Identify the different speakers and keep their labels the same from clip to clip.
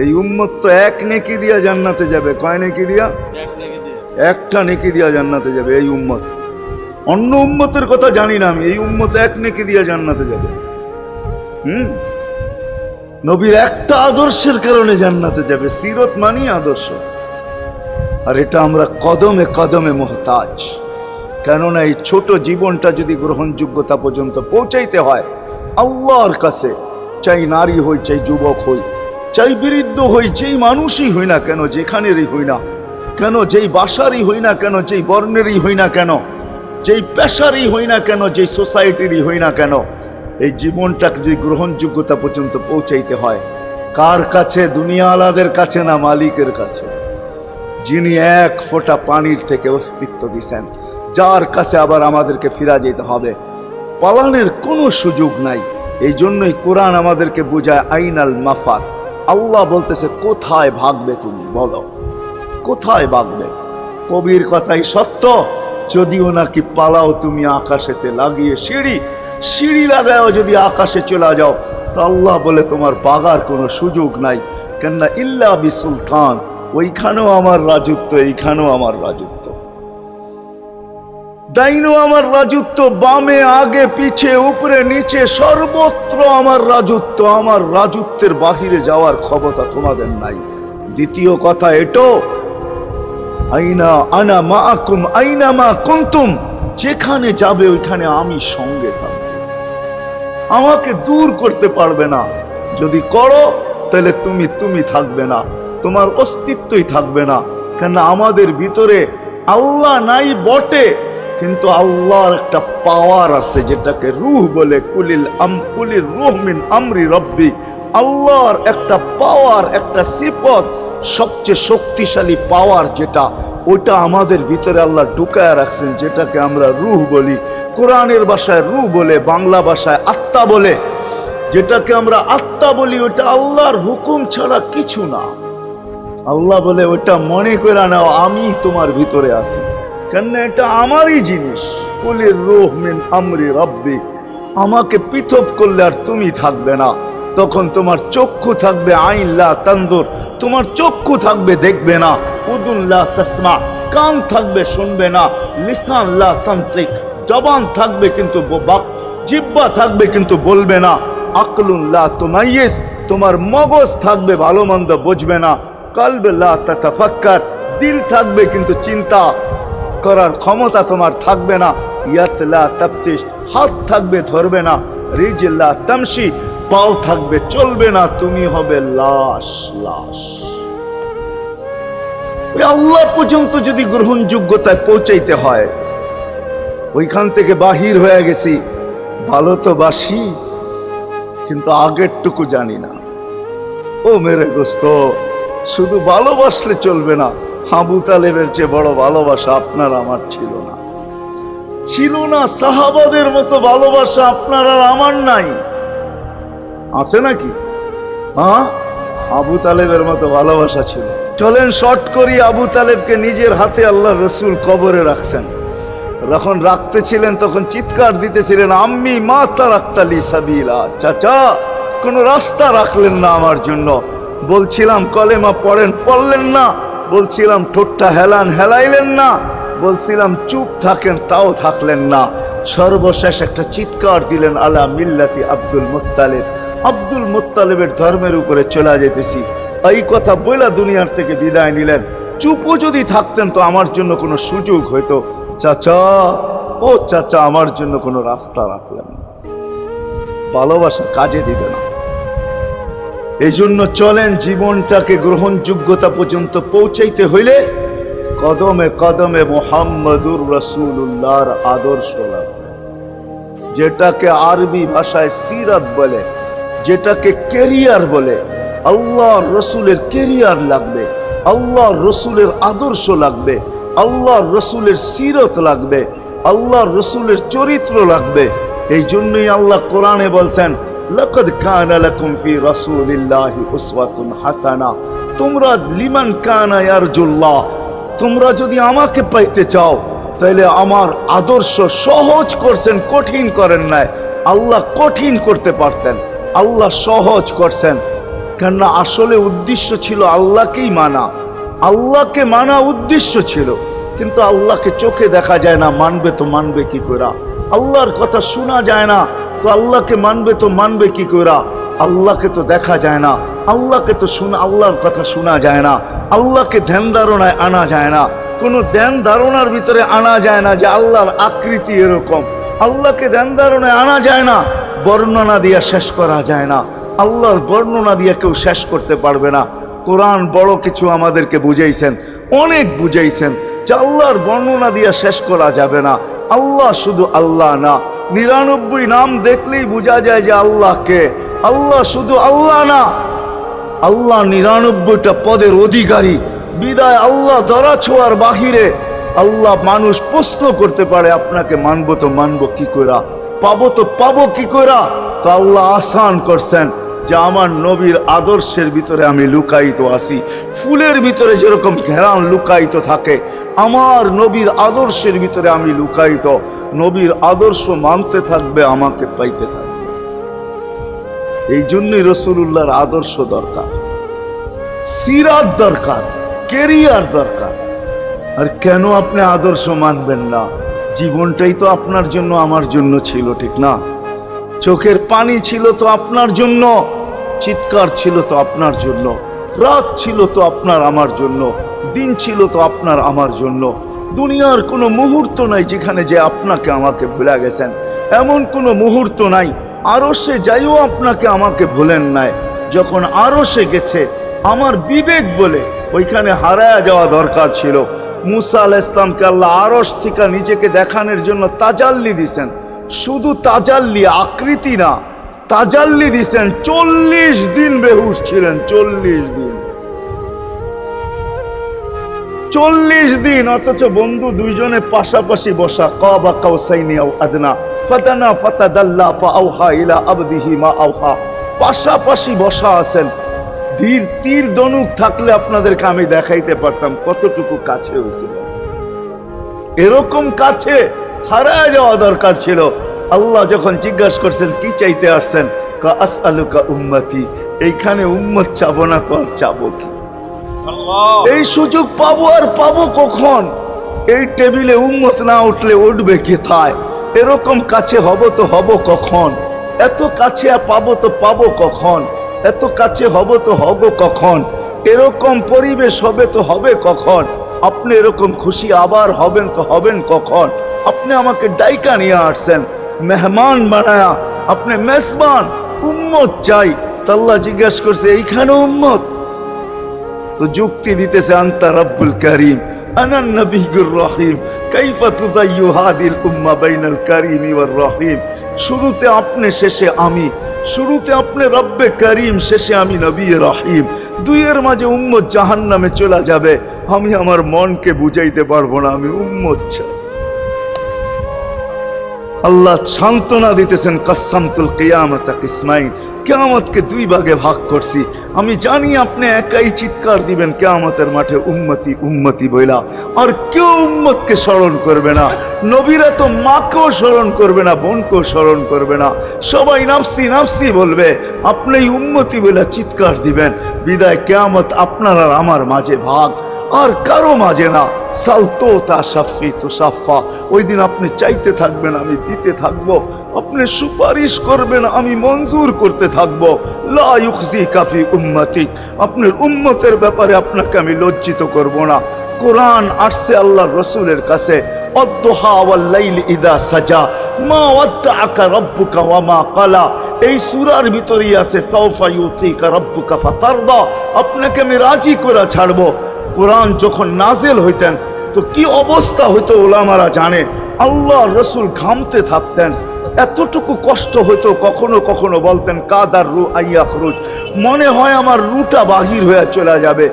Speaker 1: এই উম্মত তো এক নেকি দিয়া জান্নাতে যাবে। কয় নেকি দিয়া? একটা নেকি দিয়া জান্নাতে যাবে এই উম্মত। অন্য উম্মতের কথা জানি না আমি, এই উম্মত এক নেকি দিয়া জান্নাতে যাবে। নবীর একটা আদর্শের কারণে জান্নাতে যাবে। সিরত মানি আদর্শ। আর এটা আমরা কদমে কদমে মুহতাজ। কেননা এই ছোট জীবনটা যদি গ্রহণযোগ্যতা পর্যন্ত পৌঁছাইতে হয় আল্লাহর কাছে, চাই নারী হই, চাই যুবক হই, চাই বৃদ্ধ হই, যেই মানুষই হই না কেন, যেখানেরই হই না কেন, যেই বাসারই হই না কেন, যেই বর্ণেরই হই না কেন, যেই পেশারই হই না কেন, যেই সোসাইটিরই হই না কেন, এই জীবনটাকে যদি গ্রহণযোগ্যতা পর্যন্ত পৌঁছাইতে হয় কার কাছে? দুনিয়াওয়ালাদের কাছে না, মালিকের কাছে, যিনি এক ফোঁটা পানির থেকে অস্তিত্ব দিছেন, যার কাছে আবার আমাদেরকে ফিরা যেতে হবে। পালানের কোনো সুযোগ নাই। এই জন্যই কোরআন আমাদেরকে বোঝায় আইনাল মাফার। আল্লাহ বলতেছে কোথায় ভাগবে তুমি, বলো কোথায় ভাগবে? কবির কথাই সত্য, যদিও নাকি পালাও তুমি আকাশেতে লাগিয়ে সিঁড়ি, সিঁড়ি লাগাও যদি আকাশে চলে যাও, তো আল্লাহ বলে তোমার বাগার কোনো সুযোগ নাই। কেননা ইল্লা বিসুলতান, ওইখানেও আমার রাজত্ব, এইখানেও আমার রাজত্ব, ডাইনো আমার রাজত্ব, বামে আগে পিছে উপরে নিচে সর্বত্র আমার রাজত্ব। আমার রাজত্বের বাহিরে যাওয়ার ক্ষমতা তোমাদের নাই। দ্বিতীয় কথা এটো, আইনা আনা মাআকুম আইনা মা কুনতুম, যেখানে যাবে ওইখানে আমি সঙ্গে থাকব। আমাকে দূর করতে পারবে না। যদি করো তাহলে তুমি থাকবে না, তোমার অস্তিত্বই থাকবে না। কেন আমাদের ভিতরে আল্লাহ নাই বটে, কিন্তু আল্লাহর একটা পাওয়ার আছে যেটাকে রূহ বলে। কুলির রূহ মিন আমরি রব্বি, আল্লাহর একটা পাওয়ার, একটা সিফত, সবচেয়ে শক্তিশালী পাওয়ার যেটা, ওটা আমাদের ভিতরে আল্লাহ ঢুকায় রাখছেন, যেটাকে আমরা রূহ বলি। কোরআনের ভাষায় রূহ বলে, বাংলা ভাষায় আত্মা বলে। যেটাকে আমরা আত্মা বলি ওটা আল্লাহর হুকুম ছাড়া কিছু না। আল্লাহ বলে ওটা মনে করে নাও আমি তোমার ভিতরে আছি, কেন এটা আমারই জিনিস। কুলির রূহ মিন আমরি রব্বি, আমাকে পৃথক করলে আর তুমি থাকবে না। তখন তোমার চক্ষু থাকবে আইন লা তানজুর, তোমার চক্ষু থাকবে দেখবে না। উদুন লা তাসমা, কান থাকবে শুনবে না। লিসান লা তান্ত্রিক, জবান থাকবে কিন্তু জিহ্বা থাকবে কিন্তু বলবে না। আকলুন লা তুমাইয়িজ, তোমার মগজ থাকবে ভালো মন্দ বুঝবে না। কলব লা তাতাফাক্কার, দিল থাকবে কিন্তু চিন্তা করার ক্ষমতা তোমার থাকবে না। ইয়াত লা তাফতিশ, হাত থাকবে ধরবে না। রিজল লা তামশি, পাও থাকবে চলবে না। তুমি হবে লাশ। লাশ। ওই আল্লাহ পর্যন্ত যদি গ্রহণযোগ্যতায় পৌঁছাইতে হয়, ওইখান থেকে বাহির হয়ে গেছি, ভালো তো বাসি কিন্তু আগেরটুকু জানি না। ও মেরে দোস্ত, শুধু ভালোবাসলে চলবে না। আবু তালেবের চেয়ে বড় ভালোবাসা আপনার আমার ছিল না, ছিল না। সাহাবাদের মতো ভালোবাসা আপনার আর আমার নাই। আছে নাকি? হ্যাঁ, আবু তালেবের মতো ভালোবাসা ছিল। চলেন শর্ট করি। আবু তালেবকে নিজের হাতে আল্লাহ রসুল কবরে রাখছেন। যখন রাখতেছিলেন তখন চিৎকার দিতেছিলেন, আম্মি মা তারাক্তালি সাবিলা, চাচা কোন রাস্তা রাখলেন না আমার জন্য। বলছিলাম কলেমা পড়েন, পড়লেন না। বলছিলাম ঠোঁটটা হেলান, হেলাইলেন না। বলছিলাম চুপ থাকেন, তাও থাকলেন না। সর্বশেষ একটা চিৎকার দিলেন, আলা মিল্লাতি আব্দুল মুত্তালিব, আব্দুল মুত্তালিবের ধর্মের উপরে চলে যেতেছি। এই কথা বইলা দুনিয়ার থেকে বিদায় নিলেন। চুপও যদি থাকতেন তো আমার জন্য কোনো সুযোগ হইতো। চাচা, ও চাচা, আমার জন্য কোনো রাস্তা রাখলেন না। ভালোবাসা কাজে দিবে না। এই জন্য চলেন, জীবনটাকে গ্রহণযোগ্যতা পর্যন্ত পৌঁছাইতে হইলে কদমে কদমে মুহাম্মদুর রাসূলুল্লাহর আদর্শ লাগবে। যেটাকে আরবি ভাষায় সিরাত বলে, যেটাকে কেরিয়ার বলে। আল্লাহর রসুলের কেরিয়ার লাগবে, আল্লাহর রসুলের আদর্শ লাগবে, আল্লাহর রসুলের সিরত লাগবে, আল্লাহর রসুলের চরিত্র লাগবে। এই জন্যই আল্লাহ কোরআনে বলছেন, লাকাদ কানা লাকুম ফি রাসূলিল্লাহি উসওয়াতুন হাসানা, তোমরা লিমান কানা ইয়ারজুল্লাহ, তোমরা যদি আমাকে পাইতে চাও তাহলে আমার আদর্শ সহজ করছেন, কঠিন করেন নাই। আল্লাহ কঠিন করতে পারতেন, আল্লাহ সহজ করছেন। কেননা আসলে উদ্দেশ্য ছিল আল্লাহকেই মানা, আল্লাহকে মানা উদ্দেশ্য ছিল। কিন্তু আল্লাহকে চোখে দেখা যায় না, মানবে তো মানবে কি করে? আল্লাহর কথা শোনা যায় না, তো আল্লাহকে মানবে তো মানবে কি করে? আল্লাহকে তো দেখা যায় না, আল্লাহকে তো আল্লাহর কথা শোনা যায় না, আল্লাহকে ধ্যান ধারণায় আনা যায় না, কোনো ধ্যান ধারণার ভিতরে আনা যায় না যে আল্লাহর আকৃতি এরকম। আল্লাহকে ধ্যান ধারণায় আনা যায় না, বর্ণনা দিয়ে শেষ করা যায় না। আল্লাহর বর্ণনা দিয়ে কেউ শেষ করতে পারবে না। কোরআন বড় কিছু আমাদেরকে বুঝাইছেন, অনেক বুঝাইছেন যে আল্লাহর বর্ণনা দিয়ে শেষ করা যাবে না। আল্লাহ শুধু আল্লাহ না, 99 নাম দেখলেই বোঝা যায় যে আল্লাহকে। আল্লাহ শুধু আল্লাহ না, আল্লাহ 99টা পদের অধিকারী। বিদায় আল্লাহ ধরা ছোঁয়ার বাহিরে আল্লাহ মানুষ প্রশ্ন করতে পারে, আপনাকে মানবো তো মানবো কি করে, পাবো তো পাবো কি করে? তো আল্লাহ আসান করছেন যে আমার নবীর আদর্শের ভিতরে আমি লুকায়িত আছি। ফুলের ভিতরে যেরকম ঘেরান লুকায়িত থাকে, আমার নবীর আদর্শের ভিতরে আমি লুকায়িত। নবীর আদর্শ মানতে থাকবে, আমাকে পাইতে থাকবে। এই জন্যই রাসূলুল্লাহর আদর্শ দরকার, সিরাত দরকার, কেরিয়ার দরকার। আর কেন আপনি আদর্শ মানবেন না? জীবনটাই তো আপনার জন্য আমার জন্য ছিল, ঠিক না? চোখের পানি ছিল তো আপনার জন্য, চিৎকার ছিল তো আপনার জন্য, রাত ছিল তো আপনার আমার জন্য, দিন ছিল তো আপনার আমার জন্য। দুনিয়ার কোনো মুহূর্ত নাই যেখানে যে আপনাকে আমাকে ভুলে গেছেন, এমন কোনো মুহূর্ত নাই। আরশে যাইও আপনাকে আমাকে ভুলেন নাই। যখন আরশে গেছে আমার বিবেক বলে ওইখানে হারায়া যাওয়া দরকার ছিল। মুসা আলাইহিস সালামকে আল্লাহ আরশ থেকে নিজেকে দেখানোর জন্য তাজাল্লি দিছেন। শুধু তাজাল্লি, আকৃতি না, তাজাল্লি দিছেন। 40 দিন বেহুশ ছিলেন, 40 দিন, 40 দিন। অথচ বন্ধু দুইজনে পাশাপাশি বসা, কাবা কাউসাইনি আও আদনা ফাদানা ফাতাদাল্লা ফাআওহা ইলা আবদিহি মা আওহা, পাশাপাশি বসা আছেন। তীর ধনুক থাকলে আপনাদেরকে আমি দেখাইতে পারতাম কতটুকু কাছে হয়েছিল। এরকম কাছে হারায় যাওয়া দরকার ছিল। আল্লাহ যখন জিজ্ঞাসা করছেন কি চাইতে আসছেন, আসআলুকা উম্মতি, এইখানে উম্মত চাবো না তো আর চাবো কি? এই সুযোগ পাবো আর পাবো কখন? এই টেবিলে উম্মত না উঠলে উঠবে কোথায়? এরকম কাছে হব তো হব কখন? এত কাছে পাবো তো পাবো কখন? এত কাছে হব তো হব কখন? এরকম পরিবেশ হবে তো হবে কখন? আপনি এরকম খুশি আবার হবেন তো হবেন কখন? আপনি আমাকে ডাইকা নিয়ে আসছেন, মেহমান বানায়া, আপনি মেজবান, উম্মত চাই। আল্লাহ জিজ্ঞাসা করছে এইখানে উম্মত? তো যুক্তি দিতেছে আনতা রব্বুল করিম আনান নবিয়্যুর রহিম কাইফা তুদাইয়ু হাদিল উম্মাহ বাইনাল কারীমি ওয়ার রহিম। শুরুতে আপনি, শেষে আমি। শুরুতে আপনি রব্বে করিম, শেষে আমি নবী রহিম। দুইয়ের মাঝে উম্মত জাহান্নামে চলে যাবে। আমি আমার মনকে বুঝাইতে পারবো না আমি উম্মত চাই। আল্লাহ সান্ত্বনা দিতেছেন, কাসসামতুল কিয়ামাতা কিসমাইন, কিয়ামতকে 2 ভাগে ভাগ করছি। আমি জানি আপনি একাই চিৎকার দিবেন কিয়ামতের মাঠে উম্মতি উম্মতি বইলা, আর কেউ উম্মতকে স্মরণ করবে না। নবীরা তো মাকেও স্মরণ করবে না, বোনকেও স্মরণ করবে না, সবাই নাফসি নাফসি বলবে। আপনি উম্মতি বইলা চিৎকার দিবেন। বিদায় কিয়ামত আপনার আর আমার মাঝে ভাগ, আর কারো মাঝে না। সালতো তা সাফি তো সাফা, ওই দিন আপনি চাইতে থাকবেন, আমি দিতে থাকবো। আপনি সুপারিশ করবেন, আমি মঞ্জুর করতে থাকবো। লা ইউখজিকা ফি উম্মতিক, আপনার উম্মতের ব্যাপারে আপনাকে আমি লজ্জিত করব না। কোরআন আসছে আল্লাহর রাসূলের কাছে, অদ্দুহা ওয়াল লাইলি ইযা সাজা মা ওয়াদ্দাআকা রাব্বুকা ওয়া মা ক্বালা। এই সূরার ভিতরেই আছে সাউফা ইউতিকা রাব্বুকা ফাতারদা, আপনাকে আমি রাজি করে ছাড়বো। কোরআন যখন নাজিল হইতেন তো কি অবস্থা হইতো উলামারা জানে। আল্লাহ রসুল ঘামতে থাকতেন, এতটুকু কষ্ট হইতো। কখনো কখনো বলতেন কাদার রু আইয়াখরুজ, মনে হয় আমার রুটা বাহির হয়ে চলে যাবে।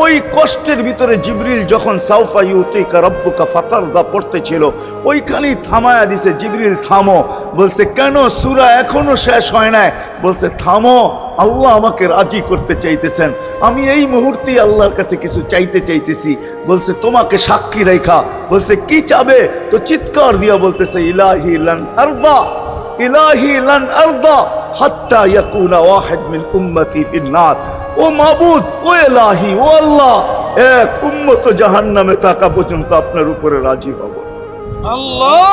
Speaker 1: ওই কষ্টের ভিতরে জিবরিল যখন সাউফা ইউতিকা রাব্বুকা ফাতারদা পড়তেছিল, ওইখানেই থামায়া দিছে, জিবরিল থামো। বলছে কেন? সূরা এখনো শেষ হয় নাই। বলছে থামো, আল্লাহ আমাকে রাজি করতে চাইতেছেন, আমি এই মুহূর্তেই আল্লাহর কাছে কিছু চাইতে চাইতেছি। বলছে তোমাকে সাক্ষী রেখা। বলছে কি চাবে? তো চিৎকার দিয়া বলতেছে ইলাহি লান আরদা, ইলাহি লান আরদা হাত্তা ইয়াকুনা ওয়াহিদ মিন উম্মতি ফিন নার। ও মাবুদ, ও এলাহি, ও আল্লাহ, এক উম্মত জাহান্নামে থাকা পর্যন্ত আপনার উপরে রাজি হব।
Speaker 2: আল্লাহ